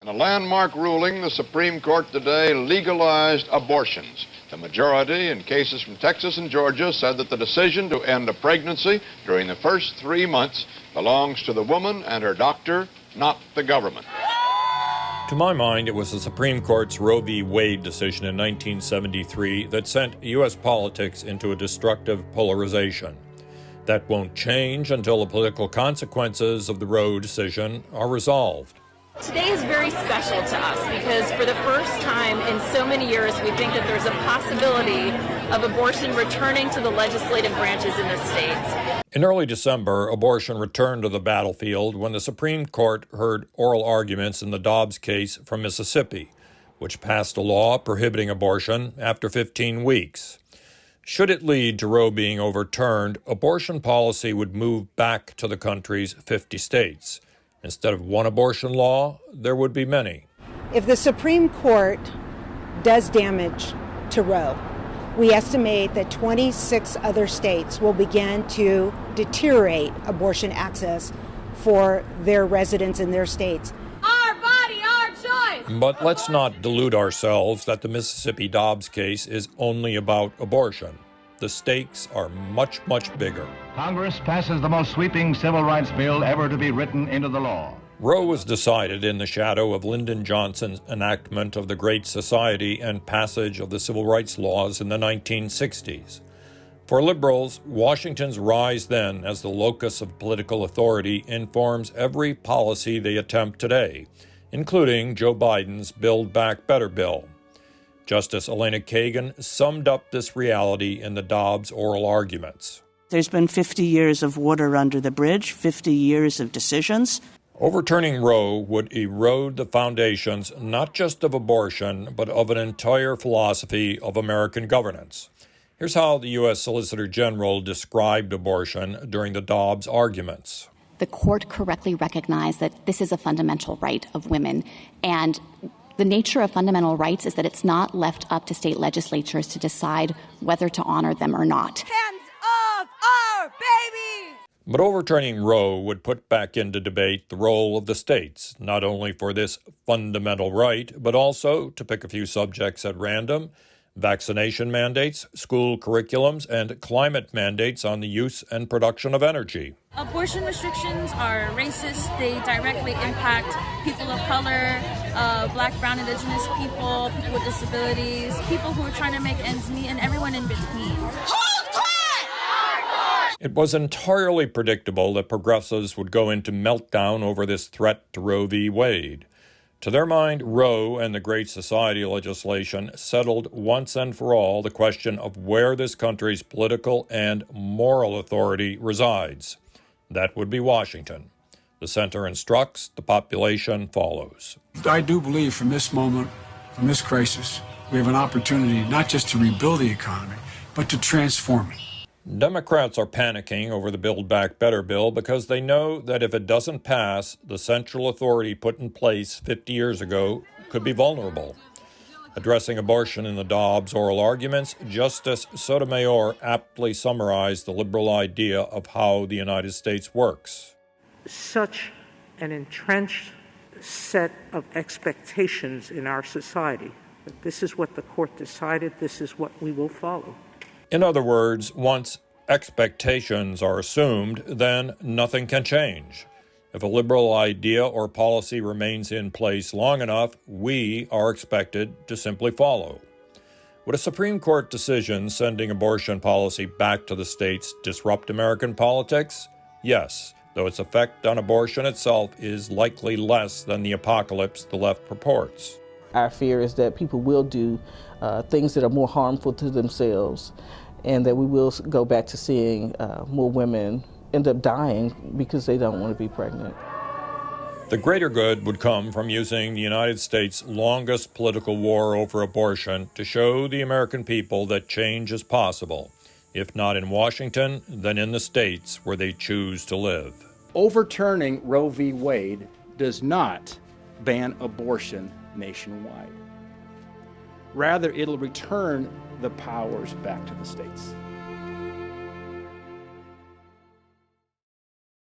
In a landmark ruling, the Supreme Court today legalized abortions. The majority in cases from Texas and Georgia said that the decision to end a pregnancy during the first 3 months belongs to the woman and her doctor, not the government. To my mind, it was the Supreme Court's Roe v. Wade decision in 1973 that sent U.S. politics into a destructive polarization. That won't change until the political consequences of the Roe decision are resolved. Today is very special to us because for the first time in so many years, we think that there's a possibility of abortion returning to the legislative branches in the states. In early December, abortion returned to the battlefield when the Supreme Court heard oral arguments in the Dobbs case from Mississippi, which passed a law prohibiting abortion after 15 weeks. Should it lead to Roe being overturned, abortion policy would move back to the country's 50 states. Instead of one abortion law, there would be many. If the Supreme Court does damage to Roe, we estimate that 26 other states will begin to deteriorate abortion access for their residents in their states. Our body, our choice! But let's not delude ourselves that the Mississippi Dobbs case is only about abortion. The stakes are much, much bigger. Congress passes the most sweeping civil rights bill ever to be written into the law. Roe was decided in the shadow of Lyndon Johnson's enactment of the Great Society and passage of the civil rights laws in the 1960s. For liberals, Washington's rise then as the locus of political authority informs every policy they attempt today, including Joe Biden's Build Back Better bill. Justice Elena Kagan summed up this reality in the Dobbs oral arguments. There's been 50 years of water under the bridge, 50 years of decisions. Overturning Roe would erode the foundations not just of abortion, but of an entire philosophy of American governance. Here's how the U.S. Solicitor General described abortion during the Dobbs arguments. The court correctly recognized that this is a fundamental right of women, and the nature of fundamental rights is that it's not left up to state legislatures to decide whether to honor them or not. Hands off our babies! But overturning Roe would put back into debate the role of the states, not only for this fundamental right, but also, to pick a few subjects at random, vaccination mandates, school curriculums, and climate mandates on the use and production of energy. Abortion restrictions are racist. They directly impact people of color, Black, brown, indigenous people, people with disabilities, people who are trying to make ends meet, and everyone in between. It was entirely predictable that progressives would go into meltdown over this threat to Roe v. Wade. To their mind, Roe and the Great Society legislation settled once and for all the question of where this country's political and moral authority resides. That would be Washington. The center instructs, the population follows. I do believe from this moment, from this crisis, we have an opportunity not just to rebuild the economy, but to transform it. Democrats are panicking over the Build Back Better bill because they know that if it doesn't pass, the central authority put in place 50 years ago could be vulnerable. Addressing abortion in the Dobbs oral arguments, Justice Sotomayor aptly summarized the liberal idea of how the United States works. Such an entrenched set of expectations in our society that this is what the court decided, this is what we will follow. In other words, once expectations are assumed, then nothing can change. If a liberal idea or policy remains in place long enough, we are expected to simply follow. Would a Supreme Court decision sending abortion policy back to the states disrupt American politics? Yes, though its effect on abortion itself is likely less than the apocalypse the left purports. Our fear is that people will do things that are more harmful to themselves, and that we will go back to seeing more women end up dying because they don't want to be pregnant. The greater good would come from using the United States' longest political war over abortion to show the American people that change is possible, if not in Washington, then in the states where they choose to live. Overturning Roe v. Wade does not ban abortion nationwide. Rather, it'll return the powers back to the states.